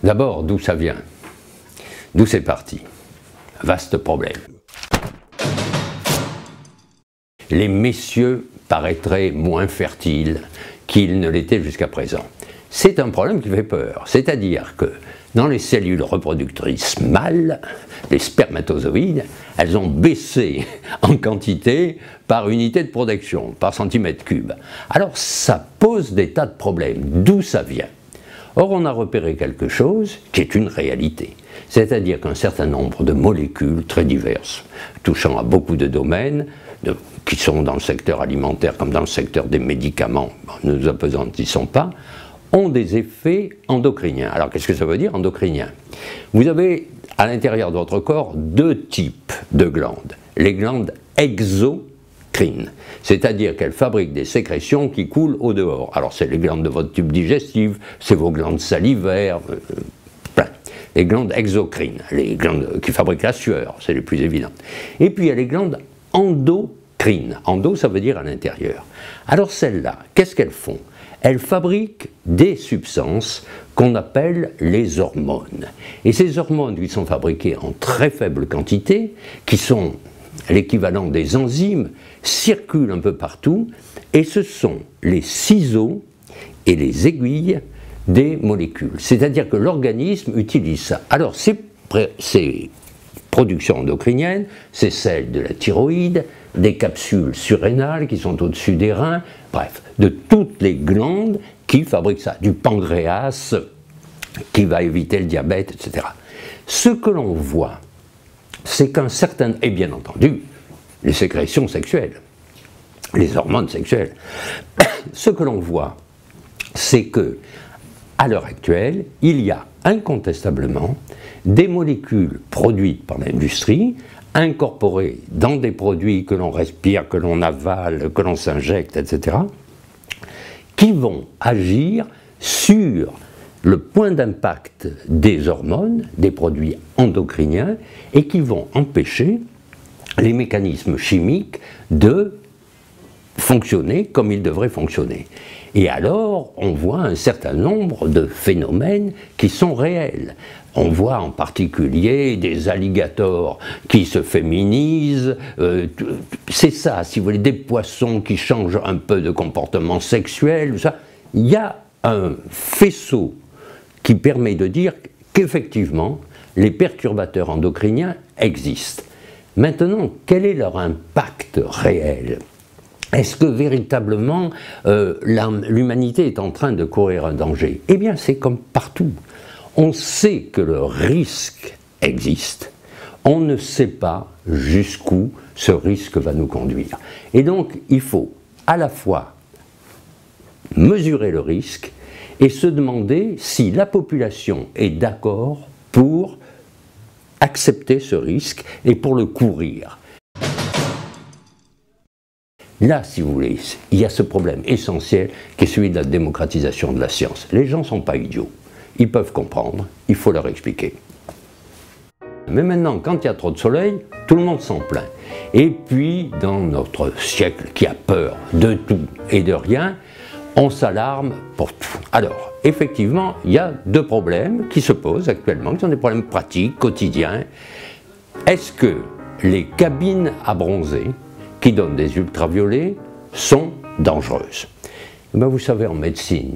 D'abord, d'où ça vient? D'où c'est parti? Vaste problème. Les messieurs paraîtraient moins fertiles qu'ils ne l'étaient jusqu'à présent. C'est un problème qui fait peur, c'est-à-dire que dans les cellules reproductrices mâles, les spermatozoïdes, elles ont baissé en quantité par unité de production, par centimètre cube. Alors ça pose des tas de problèmes. D'où ça vient? Or on a repéré quelque chose qui est une réalité, c'est-à-dire qu'un certain nombre de molécules très diverses, touchant à beaucoup de domaines, qui sont dans le secteur alimentaire comme dans le secteur des médicaments, ne nous appesantissons pas, ont des effets endocriniens. Alors qu'est-ce que ça veut dire endocriniens? Vous avez à l'intérieur de votre corps deux types de glandes. Les glandes exocrines, c'est-à-dire qu'elles fabriquent des sécrétions qui coulent au dehors. Alors c'est les glandes de votre tube digestif, c'est vos glandes salivaires, plein. Les glandes exocrines, les glandes qui fabriquent la sueur, c'est les plus évidentes. Et puis il y a les glandes endocrines. Endo, ça veut dire à l'intérieur. Alors celles-là, qu'est-ce qu'elles font? Elles fabriquent des substances qu'on appelle les hormones. Et ces hormones qui sont fabriquées en très faible quantité, qui sont l'équivalent des enzymes, circulent un peu partout, et ce sont les ciseaux et les aiguilles des molécules. C'est-à-dire que l'organisme utilise ça. Alors ces productions endocriniennes, c'est celle de la thyroïde, des capsules surrénales qui sont au-dessus des reins, bref, de toutes les glandes qui fabriquent ça, du pancréas qui va éviter le diabète, etc. Ce que l'on voit, c'est qu'un certain, et bien entendu, les sécrétions sexuelles, les hormones sexuelles, ce que l'on voit, c'est que, à l'heure actuelle, il y a incontestablement des molécules produites par l'industrie, incorporées dans des produits que l'on respire, que l'on avale, que l'on s'injecte, etc., qui vont agir sur le point d'impact des hormones, des produits endocriniens, et qui vont empêcher les mécanismes chimiques de fonctionner comme ils devraient fonctionner. Et alors, on voit un certain nombre de phénomènes qui sont réels. On voit en particulier des alligators qui se féminisent, c'est ça, si vous voulez, des poissons qui changent un peu de comportement sexuel, ça. Il y a un faisceau qui permet de dire qu'effectivement, les perturbateurs endocriniens existent. Maintenant, quel est leur impact réel ? Est-ce que véritablement l'humanité est en train de courir un danger? Eh bien, c'est comme partout. On sait que le risque existe, on ne sait pas jusqu'où ce risque va nous conduire. Et donc, il faut à la fois mesurer le risque et se demander si la population est d'accord pour accepter ce risque et pour le courir. Là, si vous voulez, il y a ce problème essentiel qui est celui de la démocratisation de la science. Les gens ne sont pas idiots, ils peuvent comprendre, il faut leur expliquer. Mais maintenant, quand il y a trop de soleil, tout le monde s'en plaint. Et puis, dans notre siècle qui a peur de tout et de rien, on s'alarme pour tout. Alors, effectivement, il y a deux problèmes qui se posent actuellement, qui sont des problèmes pratiques, quotidiens. Est-ce que les cabines à bronzer qui donnent des ultraviolets sont dangereuses? Ben, vous savez, en médecine,